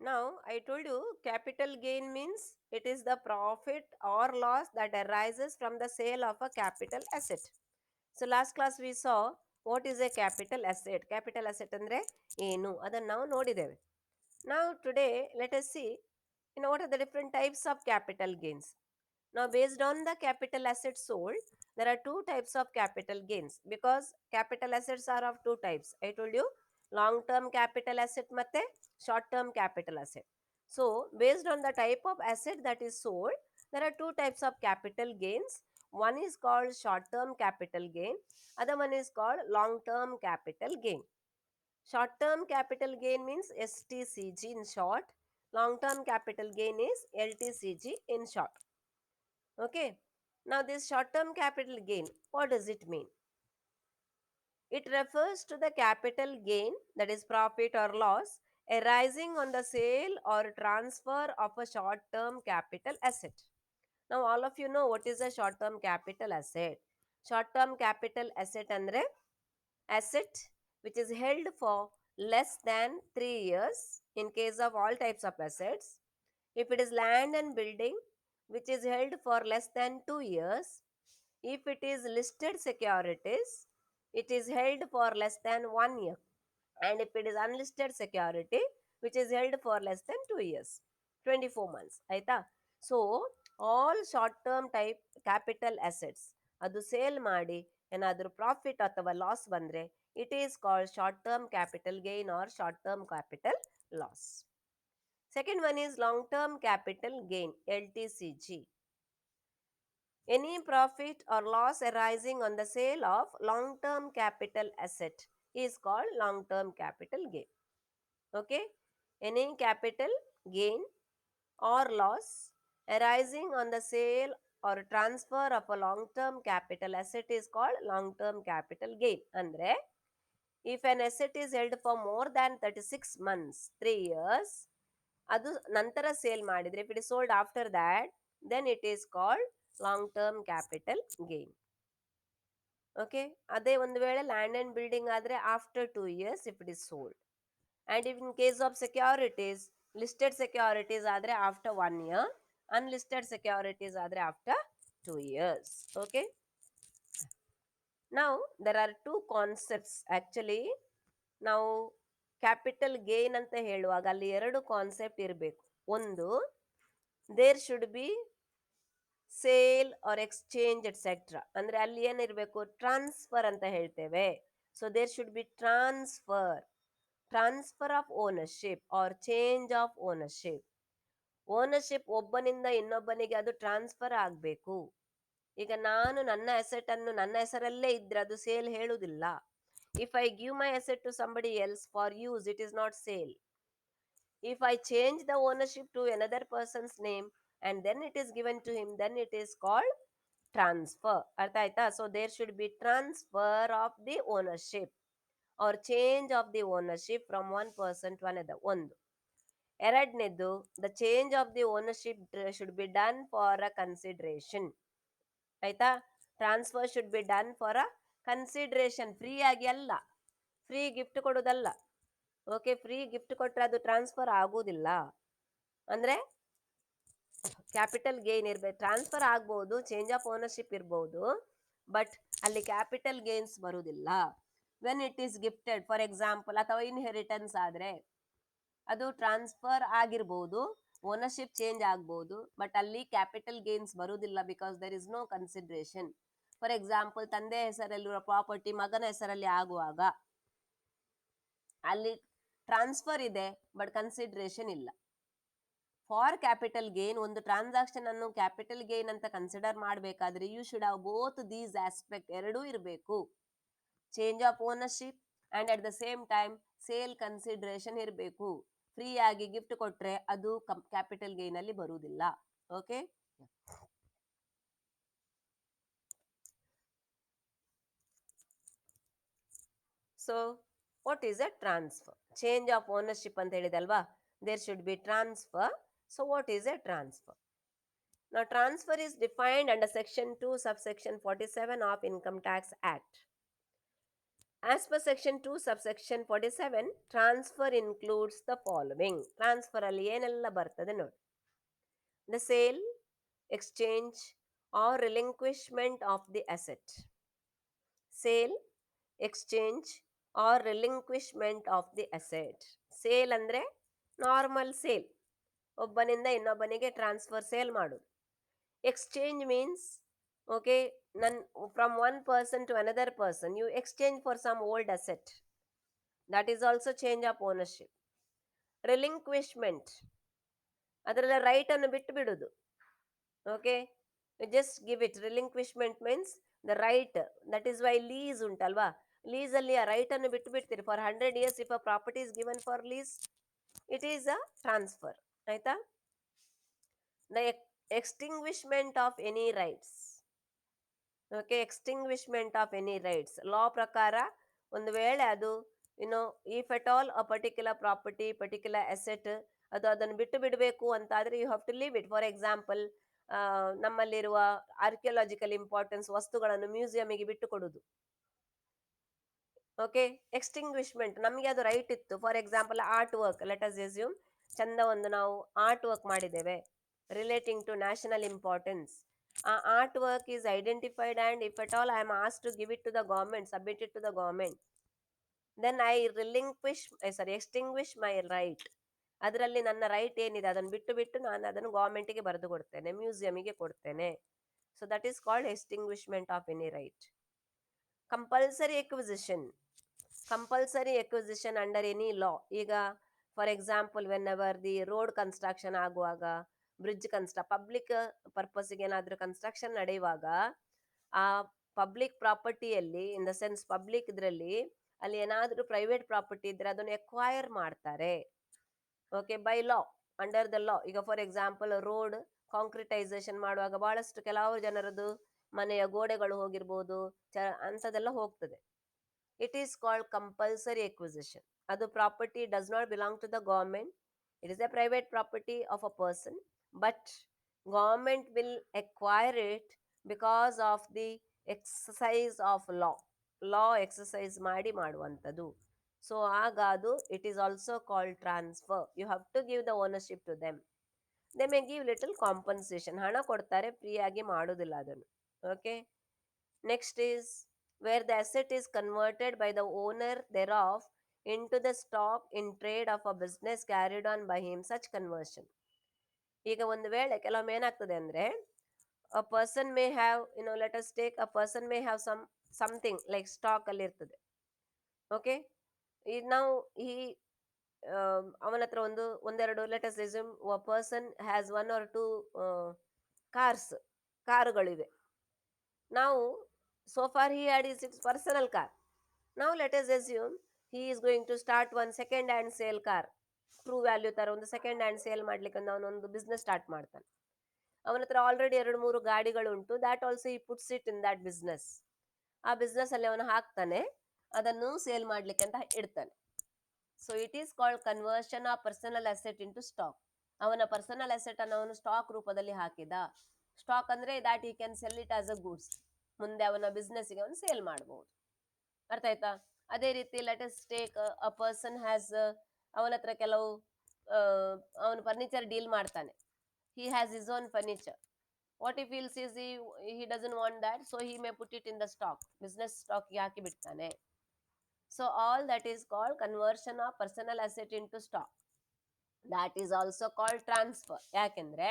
Now, I told you capital gain means it is the profit or loss that arises from the sale of a capital asset. So, last class we saw what is a capital asset. Capital asset andre ಏನು ಅದನ್ನು ನಾವು ನೋಡಿದ್ದೇವೆ. Now, today let us see what are the different types of capital gains. Now, based on the capital assets sold, there are two types of capital gains because capital assets are of two types. I told you long term capital asset matte short term capital asset. So, based on the type of asset that is sold, there are two types of capital gains. One is called short term capital gain, other one is called long term capital gain. Short term capital gain means STCG in short. Long term capital gain is LTCG in short. Okay. Now this short term capital gain, what does it mean? It refers to the capital gain, that is profit or loss, arising on the sale or transfer of a short term capital asset. Now all of you know what is a short term capital asset. Short term capital asset andre asset which is held for less than 3 years in case of all types of assets. If it is land and building which is held for less than 2 years, if it is listed securities, it is held for less than 1 year. And if it is unlisted security, which is held for less than 2 years, 24 months. Aita? So, all short term type capital assets, ಅದು sale ಮಾಡಿ ಏನಾದರೂ profit ಅಥವಾ loss ಬಂದರೆ it is called short term capital gain or short term capital loss. Second one is long term capital gain, LTCG. Any profit or loss arising on the sale of long term capital asset is called long term capital gain. Okay? Any capital gain or loss arising on the sale or transfer of a long term capital asset is called long term capital gain. Andre, if an asset is held for more than 36 months, 3 years, ಅದು ನಂತರ sale ಮಾಡಿದ್ರೆ if it is sold after that, then it is called long term capital gain. Okay, ಅದೇ ಒಂದು ವೇಳೆ land and building ಆದರೆ after 2 years if it is sold. And if in case of securities, listed securities ಆದರೆ after 1 year, unlisted securities ಆದರೆ after 2 years. Okay, now there are two concepts actually. ನಾವು capital gain ಅಂತ ಹೇಳುವಾಗ ಅಲ್ಲಿ ಎರಡು concept ಇರಬೇಕು. ಒಂದು, there should be sale or exchange etcetera, ಅಂದ್ರೆ ಅಲ್ಲಿ ಏನಿರಬೇಕು, ಟ್ರಾನ್ಸ್ಫರ್ ಅಂತ ಹೇಳ್ತೇವೆ. So there should be transfer of ownership or change of ownership. Ownership ಒಬ್ಬನಿಂದ ಇನ್ನೊಬ್ಬನಿಗೆ ಅದು ಟ್ರಾನ್ಸ್ಫರ್ ಆಗಬೇಕು. ಈಗ ನಾನು ನನ್ನ ಅಸೆಟ್ ಅನ್ನು ನನ್ನ ಹೆಸರಲ್ಲೇ ಇದ್ರೆ ಅದು ಸೇಲ್ ಹೇಳುವುದಿಲ್ಲ. If I give my asset to somebody else for use, it is not sale. If I change the ownership to another person's name and then it is given to him, then it is called transfer. Artha aita? So there should be transfer of the ownership or change of the ownership from one person to another. ಒಂದು. ಎರಡನೇದು, the change of the ownership should be done for a consideration. ಆಯ್ತಾ? Transfer should be done for a consideration, free ಆಗಿ ಅಲ್ಲ, free gift ಕೊಡೋದಲ್ಲ. Okay, free gift ಕೊಟ್ಟರೆ ಅದು transfer ಆಗೋದಿಲ್ಲ. ಅಂದರೆ ಕ್ಯಾಪಿಟಲ್ ಗೇನ್ ಇರಬೇಕು. ಟ್ರಾನ್ಸ್ಫರ್ ಆಗ್ಬೋದು, ಚೇಂಜ್ ಆಫ್ ಓನರ್ಶಿಪ್ ಇರ್ಬೋದು, ಬಟ್ ಅಲ್ಲಿ ಕ್ಯಾಪಿಟಲ್ ಗೇನ್ಸ್ ಬರುವುದಿಲ್ಲ. When it is gifted, for example, ಅಥವಾ ಇನ್ಹೆರಿಟೆನ್ಸ್ ಆದರೆ ಅದು ಟ್ರಾನ್ಸ್ಫರ್ ಆಗಿರ್ಬೋದು, ಓನರ್ಶಿಪ್ ಚೇಂಜ್ ಆಗ್ಬೋದು, ಬಟ್ ಅಲ್ಲಿ ಕ್ಯಾಪಿಟಲ್ ಗೇನ್ಸ್ ಬರುವುದಿಲ್ಲ because there is no consideration. For example, ತಂದೆ ಹೆಸರಲ್ಲಿರುವ ಪ್ರಾಪರ್ಟಿ ಮಗನ ಹೆಸರಲ್ಲಿ ಆಗುವಾಗ ಅಲ್ಲಿ ಟ್ರಾನ್ಸ್ಫರ್ ಇದೆ ಬಟ್ ಕನ್ಸಿಡ್ರೇಷನ್ ಇಲ್ಲ. ಫಾರ್ ಕ್ಯಾಪಿಟಲ್ ಗೇನ್, ಒಂದು ಟ್ರಾನ್ಸಾಕ್ಷನ್ ಅನ್ನು ಕ್ಯಾಪಿಟಲ್ ಗೇನ್ ಅಂತ ಕನ್ಸಿಡರ್ ಮಾಡಬೇಕಾದ್ರೆ you should have both these aspect, ಎರಡೂ ಇರಬೇಕು. Change of ownership and at the same time sale consideration ಇರಬೇಕು. ಫ್ರೀ ಆಗಿ ಗಿಫ್ಟ್ ಕೊಟ್ರೆ ಅದು ಕ್ಯಾಪಿಟಲ್ ಗೇನ್ ಅಲ್ಲಿ ಬರುವುದಿಲ್ಲ. Okay, so what is a transfer? Change of ownership ಅಂತ ಹೇಳಿದಲ್ವಾ, there should be transfer. So what is a transfer? Now, transfer is defined under Section 2, subsection 47 of Income Tax Act. As per section 2 subsection 47, transfer includes the following. Transfer ಅಲ್ಲಿ ಏನೆಲ್ಲ ಬರ್ತದೆ ನೋಡಿ. The sale, exchange or relinquishment of the asset. Sale, exchange or relinquishment of the asset. Sale ಅಂದ್ರೆ normal sale, ಒಬ್ಬನಿಂದ ಇನ್ನೊಬ್ಬನಿಗೆ transfer sale ಮಾಡೋದು. Exchange means, okay, from one person to another person you exchange for some old asset, that is also change of ownership. Relinquishment, ಅದರಲ್ಲಿ right ಅನ್ನು ಬಿಟ್ಟು ಬಿಡುದು. Okay, just give it. Relinquishment means the right. That is why lease ಉಂಟಲ್ವಾ, lease ಅಲ್ಲಿ ಆ right ಅನ್ನು ಬಿಟ್ಟು ಬಿಡ್ತೀರಿ for 100 years. If a property is given for lease, it is a transfer. ಆಯ್ತಾ? The extinguishment of any rights. Okay, extinguishment of any rights law ಪ್ರಕಾರ ಒಂದು ವೇಳೆ ಅದು if at all a particular property, particular asset, ಅದು ಅದನ್ನು ಬಿಟ್ಟು ಬಿಡಬೇಕು ಅಂತಾದ್ರೆ you have to leave it. For example, ನಮ್ಮಲ್ಲಿರುವ ಆರ್ಕಿಯಾಲಜಿಕಲ್ ಇಂಪಾರ್ಟೆನ್ಸ್ ವಸ್ತುಗಳನ್ನು ಮ್ಯೂಸಿಯಂಗೆ ಬಿಟ್ಟು ಕೊಡುದು. ಓಕೆ, ಎಕ್ಸ್ಟಿಂಗ್ವಿಶ್ಮೆಂಟ್, ನಮಗೆ ಅದು ರೈಟ್ ಇತ್ತು. For example art work, let us assume ಚಂದ ಒಂದು ನಾವು ಆರ್ಟ್ ವರ್ಕ್ ಮಾಡಿದ್ದೇವೆ ರಿಲೇಟಿಂಗ್ ಟು ನ್ಯಾಷನಲ್ ಇಂಪಾರ್ಟೆನ್ಸ್. ಆ art work is identified and if at all I am asked to give it to the government, submit it to the government, then I extinguish my right. ಅದರಲ್ಲಿ ನನ್ನ right ಏನಿದೆ ಅದನ್ನು ಬಿಟ್ಟು ನಾನು ಅದನ್ನು ಗವರ್ಮೆಂಟಿಗೆ ಬರೆದು ಕೊಡ್ತೇನೆ, ಮ್ಯೂಸಿಯಮಿಗೆ ಕೊಡ್ತೇನೆ. So that is called extinguishment of any right. Compulsory acquisition, compulsory acquisition under any law. ಈಗ for example whenever the road construction ಆಗುವಾಗ, ಬ್ರಿಡ್ಜ್ ಪಬ್ಲಿಕ್ ಪರ್ಪಸ್ಗೆ ಏನಾದರೂ ಕನ್ಸ್ಟ್ರಕ್ಷನ್ ನಡೆಯುವಾಗ, ಆ ಪಬ್ಲಿಕ್ ಪ್ರಾಪರ್ಟಿಯಲ್ಲಿ, ಇನ್ ದ ಸೆನ್ಸ್ ಪಬ್ಲಿಕ್ ಇದರಲ್ಲಿ, ಅಲ್ಲಿ ಏನಾದರೂ ಪ್ರೈವೇಟ್ ಪ್ರಾಪರ್ಟಿ ಇದ್ರೆ ಅದನ್ನು ಎಕ್ವೈರ್ ಮಾಡ್ತಾರೆ. Okay, by law, under the law. ಈಗ ಫಾರ್ ಎಕ್ಸಾಂಪಲ್ ರೋಡ್ ಕಾಂಕ್ರಿಟೈಸೇಷನ್ ಮಾಡುವಾಗ ಬಹಳಷ್ಟು ಕೆಲವು ಜನರದ್ದು ಮನೆಯ ಗೋಡೆಗಳು ಹೋಗಿರ್ಬೋದು, ಅಂಥದ್ದೆಲ್ಲ ಹೋಗ್ತದೆ. It is called compulsory acquisition. ಅದು property does not belong to the government, it is a private property of a person, but government will acquire it because of the exercise of law. Law exercise ಮಾಡಿ ಮಾಡುವಂಥದ್ದು. So ಆಗ ಅದು it is also called transfer. You have to give the ownership to them. They may give little compensation, ಹಣ ಕೊಡ್ತಾರೆ, ಫ್ರೀಯಾಗಿ ಮಾಡೋದಿಲ್ಲ ಅದನ್ನು. Okay, next is wear the asset is converted by the owner thereof into the stock in trade of a business carried on by him. Such conversion, ಈಗ ಒಂದು ವೇಳೆ ಕೆಲವೊಮ್ಮೆ ಏನಾಗ್ತದೆ ಅಂದ್ರೆ, a person may have, let us take, a person may have something like stock ಅಲ್ಲಿ ಇರ್ತದೆ. Okay, ಈಗ ನಾವು ಅವನ ಹತ್ರ ಒಂದೆರಡು, let us assume a person has 1 or 2 ಕಾರುಗಳಿವೆ. ನಾವು so far he had his personal car. Now let us assume he is going to start one second hand sale car, true value ತರ ಒಂದು second hand sale ಮಾಡ್ಲಿಕ್ಕೆ ಅವನೊಂದು business start ಮಾಡ್ತಾನೆ. ಅವನ ಹತ್ರ already 2-3 ಗಾಡಿಗಳು ಉಂಟು. That also he puts it in that business. ಆ ಬಿಸ್ನೆಸ್ ಅಲ್ಲಿ ಅವನು ಹಾಕ್ತಾನೆ, ಅದನ್ನು ಸೇಲ್ ಮಾಡ್ಲಿಕ್ಕೆ ಅಂತ ಇಡ್ತಾನೆ. So it is called conversion of personal asset into stock. ಅವನ ಪರ್ಸನಲ್ ಅಸೆಟ್ ಅನ್ನು ಅವನು ಸ್ಟಾಕ್ ರೂಪದಲ್ಲಿ ಹಾಕಿದ. ಸ್ಟಾಕ್ ಅಂದ್ರೆ that he can sell it as a goods. ಮುಂದೆ ಅವನ ಬಿಸ್ನೆಸ್ಗೆ ಅವನು ಸೇಲ್ ಮಾಡಬಹುದು. ಅರ್ಥ ಆಯ್ತಾ? ಅದೇ ರೀತಿ let us take a person has, ಅವನ ಹತ್ರ ಕೆಲವು ಅವನು ಫರ್ನಿಚರ್ ಡೀಲ್ ಮಾಡ್ತಾನೆ. he has his own furniture. What if he says he doesn't want that, so he may put it in the stock, business stock ಗೆ ಹಾಕಿ ಬಿಡ್ತಾನೆ. So all that is called conversion of personal asset into stock. That is also called transfer. ಯಾಕೆಂದ್ರೆ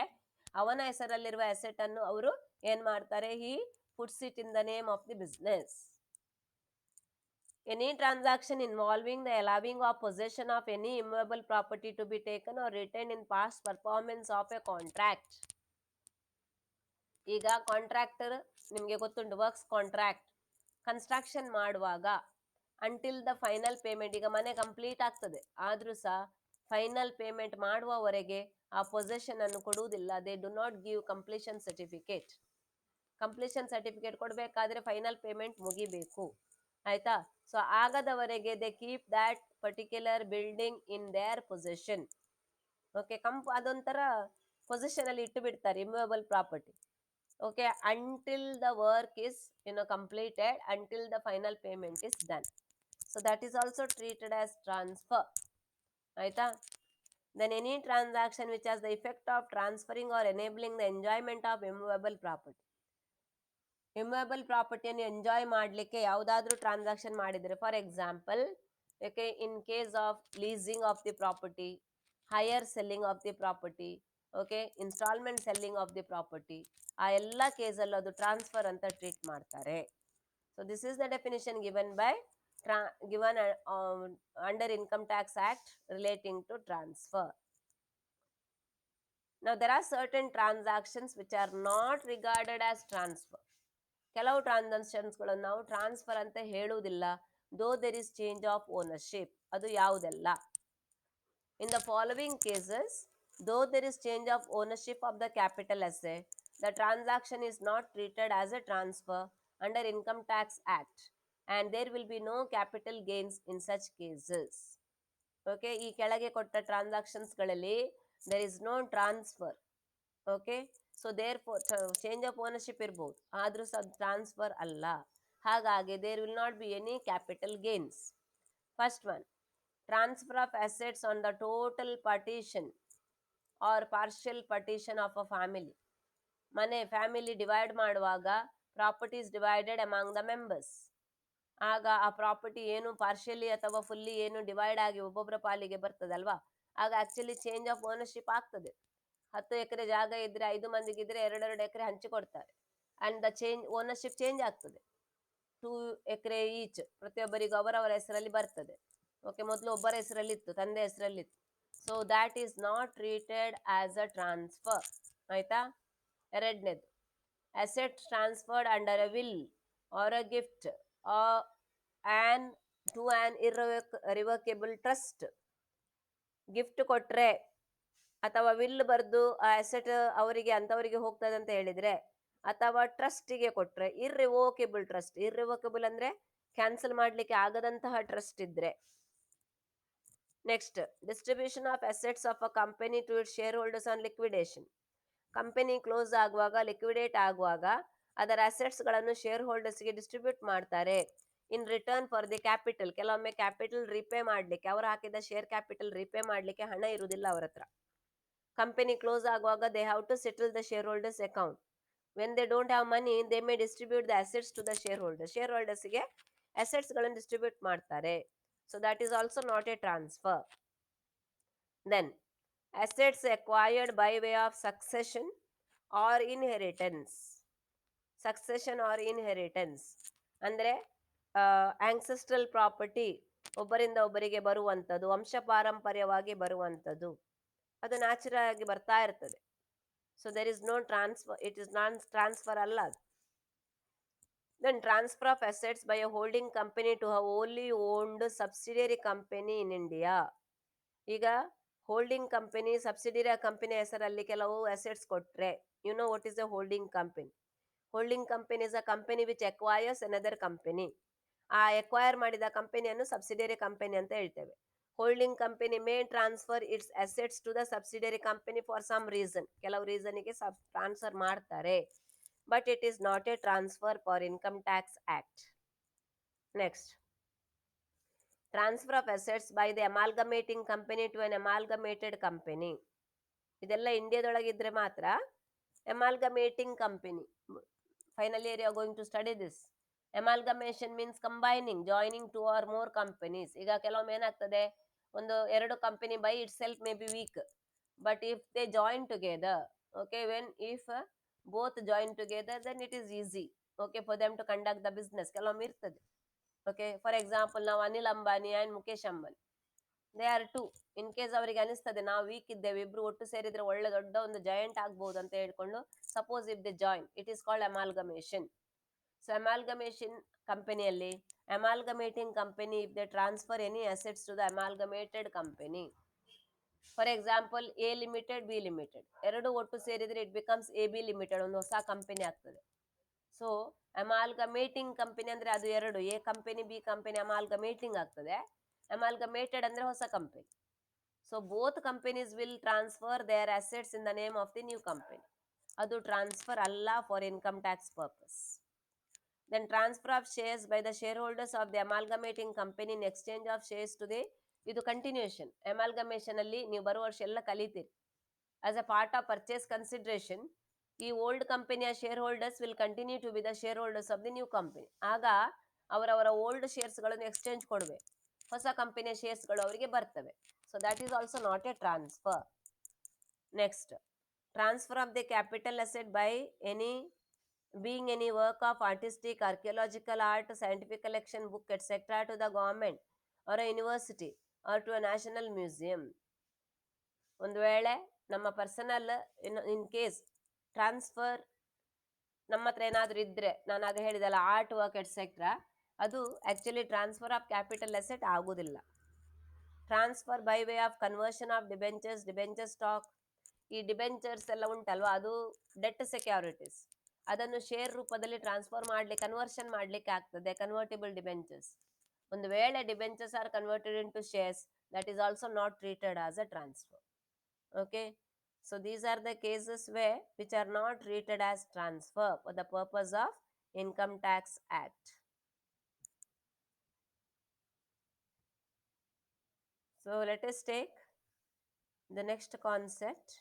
ಅವನ ಹೆಸರಲ್ಲಿರುವ asset ಅನ್ನು ಅವರು ಏನ್ ಮಾಡ್ತಾರೆ, he puts it in the name of the business. Any transaction involving the allowing of possession of any immovable property to be taken or retained in past performance of a contract. ಈಗ contractor ನಿಮಗೆ ಗೊತ್ತುಂಟು, works contract construction ಮಾಡುವಾಗ until the final payment, ಈಗ ಮನೆ complete ಆಗ್ತದೆ ಆದ್ರೂ ಸಹ final payment ಮಾಡುವವರೆಗೆ ಆ ಪೊಸೆಷನ್ ಅನ್ನು ಕೊಡುವುದಿಲ್ಲ. They do not give completion certificate. Completion certificate ಕೊಡಬೇಕಾದ್ರೆ ಫೈನಲ್ ಪೇಮೆಂಟ್ ಮುಗಿಬೇಕು. ಆಯ್ತಾ? ಸೊ ಆಗದವರೆಗೆ they keep that particular building in their possession. Okay, ಅದೊಂಥರ ಪೊಸೆಷನ್ ಅಲ್ಲಿ ಇಟ್ಟು ಬಿಡ್ತಾರೆ immovable property. Okay, until the work is completed, until the final payment is done. So that is also treated as transfer. ಆಯ್ತಾ? Then any transaction which has the effect of transferring or enabling the enjoyment of immovable property. Immovable ಪ್ರಾಪರ್ಟಿಯನ್ನು enjoy ಮಾಡಲಿಕ್ಕೆ ಯಾವುದಾದ್ರೂ transaction ಮಾಡಿದರೆ, for example okay, in case of leasing of the property, hire selling of the property, okay, instalment selling of the property, ಆ ಎಲ್ಲ ಕೇಸಲ್ಲೂ ಅದು transfer ಅಂತ treat ಮಾಡ್ತಾರೆ. So this is the definition given by given under Income Tax Act relating to transfer. Now there are certain transactions which are not regarded as transfer. ಕೆಲವು ಟ್ರಾನ್ಸಾಕ್ಷನ್ಸ್ಗಳನ್ನು ನಾವು transfer ಅಂತ ಹೇಳುವುದಿಲ್ಲ, though there is change of ownership. ಅದು ಯಾವುದೆಲ್ಲ? In the following cases, though there is change of ownership of the capital asset, the transaction is not treated as a transfer under income tax act and there will be no capital gains in such cases. Okay, ಈ ಕೆಳಗೆ ಕೊಟ್ಟ ಟ್ರಾನ್ಸಾಕ್ಷನ್ಸ್ಗಳಲ್ಲಿ there is no transfer. Okay, so therefore change of ownership ಇರ್ಬೋದು, ಆದರೂ ಸಹ transfer ಅಲ್ಲ. ಹಾಗಾಗಿ there will not be any capital gains. First one, transfer of assets on the total partition or partial partition of a family. ಮನೆ family divide ಮಾಡುವಾಗ properties divided among the members. ಆಗ ಆ property ಏನು partially ಅಥವಾ fully ಏನು divide ಆಗಿ ಒಬ್ಬೊಬ್ಬರ ಪಾಲಿಗೆ ಬರ್ತದಲ್ವಾ, ಆಗ ಆಕ್ಚುಲಿ ಚೇಂಜ್ ಆಫ್ ಓನರ್ಶಿಪ್ ಆಗ್ತದೆ. 10 ಎಕರೆ ಜಾಗ ಇದ್ರೆ 5 ಮಂದಿಗಿದ್ರೆ 2 ಎಕರೆ ಹಂಚಿಕೊಡ್ತಾರೆ. And the change ownership change ಆಗ್ತದೆ. 2 ಎಕರೆ ಈಚ್ ಪ್ರತಿಯೊಬ್ಬರಿಗೂ ಅವರವರ ಹೆಸರಲ್ಲಿ ಬರ್ತದೆ. ಓಕೆ, ಮೊದಲು ಒಬ್ಬರ ಹೆಸರಲ್ಲಿತ್ತು, ತಂದೆ ಹೆಸರಲ್ಲಿತ್ತು. So that is not treated as a transfer. ಆಯ್ತಾ? ಎರಡನೇದು, asset transferred under a will or a gift on to an irrevocable trust. Gift ಕೊಟ್ರೆ ಅಥವಾ ವಿಲ್ ಬರೆದು ಆ ಅಸೆಟ್ ಅವರಿಗೆ ಅಂತವರಿಗೆ ಹೋಗ್ತದೆ ಅಂತ ಹೇಳಿದ್ರೆ, ಅಥವಾ ಟ್ರಸ್ಟಿಗೆ ಕೊಟ್ರೆ, ಇರ್ರಿವೋಕೇಬಲ್ ಟ್ರಸ್ಟ್. ಇರ್ರಿವೋಕೇಬಲ್ ಅಂದ್ರೆ ಕ್ಯಾನ್ಸಲ್ ಮಾಡ್ಲಿಕ್ಕೆ ಆಗದಂತಹ ಟ್ರಸ್ಟ್ ಇದ್ರೆ. Next, distribution of assets of a company to its shareholders on liquidation. Company close ಆಗುವಾಗ, ಲಿಕ್ವಿಡೇಟ್ ಆಗುವಾಗ ಅದರ ಅಸೆಟ್ಸ್ ಗಳನ್ನು ಶೇರ್ ಹೋಲ್ಡರ್ಸ್ಗೆ ಡಿಸ್ಟ್ರಿಬ್ಯೂಟ್ ಮಾಡ್ತಾರೆ. In return for the capital. ಕೆಲವೊಮ್ಮೆ ಕ್ಯಾಪಿಟಲ್ ರಿಪೇ ಮಾಡ್ಲಿಕ್ಕೆ, ಅವರು ಹಾಕಿದ ಶೇರ್ ಕ್ಯಾಪಿಟಲ್ ರಿಪೇ ಮಾಡ್ಲಿಕ್ಕೆ ಹಣ ಇರುವುದಿಲ್ಲ ಅವರ ಹತ್ರ. ಕಂಪನಿ ಕ್ಲೋಸ್ ಆಗುವಾಗ they have to settle the shareholders account. When they don't have money, they may distribute the assets to the shareholder. ಶೇರ್ ಹೋಲ್ಡರ್ಸ್ಗೆ ಅಸೆಟ್ಸ್ ಗಳನ್ನು ಡಿಸ್ಟ್ರಿಬ್ಯೂಟ್ ಮಾಡ್ತಾರೆ. So that is also not a transfer. Then assets acquired by way of succession or inheritance. Succession or inheritance ಅಂದ್ರೆ ancestral property, ಒಬ್ಬರಿಂದ ಒಬ್ಬರಿಗೆ ಬರುವಂಥದ್ದು, ವಂಶ ಪಾರಂಪರ್ಯವಾಗಿ ಬರುವಂಥದ್ದು, ಅದು ನ್ಯಾಚುರಲ್ ಆಗಿ ಬರ್ತಾ ಇರ್ತದೆ. So there is no transfer, it is non transfer ಅಲ್ಲ ಅದು. Then transfer of assets by a holding company to a only owned subsidiary company in India. ಈಗ ಹೋಲ್ಡಿಂಗ್ ಕಂಪನಿ, ಸಬ್ಸಿಡಿಯರಿ ಕಂಪನಿ ಹೆಸರಲ್ಲಿ ಕೆಲವು ಅಸೆಟ್ಸ್ ಕೊಟ್ರೆ, you know what is a holding company? Holding company is a company which acquires another company. ಆ acquire ಮಾಡಿದ ಕಂಪನಿಯನ್ನು subsidiary company ಅಂತ ಹೇಳ್ತೇವೆ. Holding company may transfer its assets to the subsidiary company for some reason. ಕೆಲವು ರೀಸನ್ಗೆ transfer ಮಾಡ್ತಾರೆ, but it is not a transfer for income tax act. Next, transfer of assets by the amalgamating company to an amalgamated company. ಇದೆಲ್ಲ ಇಂಡಿಯಾದೊಳಗಿದ್ರೆ ಮಾತ್ರ. Amalgamating company, final year you are going to study this. Amalgamation means combining, joining two or more companies. ಈಗ ಕೆಲವೊಮ್ಮೆ ಏನಾಗ್ತದೆ, ಒಂದು 2 company by itself may be weak, but if they join together, okay, when if both join together then it is easy, okay, for them to conduct the business. ಕೆಲವೊಮ್ಮೆ ಇರ್ತದೆ. Okay, for example ನಾವು Anil Ambani and Mukesh Ambani, they are two. In case ಅವರಿಗೆ ಅನಿಸ್ತದೆ ನಾವು weak ಇದ್ದೇವೆ, ಇಬ್ರು ಒಟ್ಟು ಸೇರಿದ್ರೆ ಒಳ್ಳೆ ದೊಡ್ಡ ಒಂದು ಜಾಯಿಂಟ್ ಆಗ್ಬಹುದು ಅಂತ ಹೇಳ್ಕೊಂಡು, suppose if they join, it is called amalgamation. So amalgamation ಕಂಪನಿಯಲ್ಲಿ amalgamating company if they transfer any assets to the amalgamated company. For example A limited, B limited, ಎರಡು ಒಟ್ಟು ಸೇರಿದ್ರೆ it becomes A B limited, ಒಂದು ಹೊಸ company ಆಗ್ತದೆ. So ಅಮಾಲ್ಗಮೇಟಿಂಗ್ company ಅಂದ್ರೆ ಅದು ಎರಡು, A company B company amalgamating ಆಗ್ತದೆ. ಅಮಾಲ್ಗಮೇಟೆಡ್ ಅಂದ್ರೆ ಹೊಸ company. So both companies will transfer their assets in the name of the new company. ಅದು ಟ್ರಾನ್ಸ್ಫರ್ ಅಲ್ಲ for income tax purpose. Then transfer of shares by the shareholders of the amalgamating company in exchange of shares to the, ಇದು continuation. Amalgamation ಅಲ್ಲಿ ನೀವು ಬರುವ ವರ್ಷ ಎಲ್ಲ ಕಲಿತೀರಿ. As a part of purchase consideration, ಈ ಓಲ್ಡ್ ಕಂಪನಿಯ shareholders will continue to be the shareholders of the new company. ಆಗ ಅವರವರ ಓಲ್ಡ್ ಶೇರ್ಸ್ಗಳನ್ನು ಎಕ್ಸ್ಚೇಂಜ್ ಕೊಡಬೇಕು, ಹೊಸ ಕಂಪನಿಯ ಶೇರ್ಸ್ಗಳು ಅವರಿಗೆ ಬರ್ತವೆ. So that is also not a transfer. Next, transfer of the capital asset by any being any work of artistic, archaeological art, scientific collection, book, etc. to the government or a university or to a national museum. ಒಂದು ವೇಳೆ ನಮ್ಮ personal in case transfer ನಮ್ಮ ಹತ್ರ ಏನಾದರೂ ಇದ್ರೆ, ನಾನು ಅದು ಹೇಳಿದಲ್ಲ ಆರ್ಟ್ ವರ್ಕ್ ಎಟ್ಸೆಟ್ರಾ, ಅದು actually transfer of capital asset ಆಗುದಿಲ್ಲ. Transfer by way of conversion of debentures, debenture stock, ಈ ಡಿಬೆಂಚರ್ಸ್ ಎಲ್ಲ ಉಂಟಲ್ವಾ, ಅದು ಡೆಟ್ ಸೆಕ್ಯೂರಿಟೀಸ್, ಅದನ್ನು ಶೇರ್ ರೂಪದಲ್ಲಿ ಟ್ರಾನ್ಸ್ಫರ್ ಮಾಡ್ಲಿಕ್ಕೆ, ಕನ್ವರ್ಷನ್ ಮಾಡ್ಲಿಕ್ಕೆ ಆಗ್ತದೆ, ಕನ್ವರ್ಟಿಬಲ್ ಡಿಬೆಂಚರ್ಸ್. ಒಂದು ವೇಳೆ debentures are converted into shares, that is also not treated as a transfer. Okay, so these are the cases where which are not treated as transfer for the purpose of Income Tax Act. So let us take the next concept.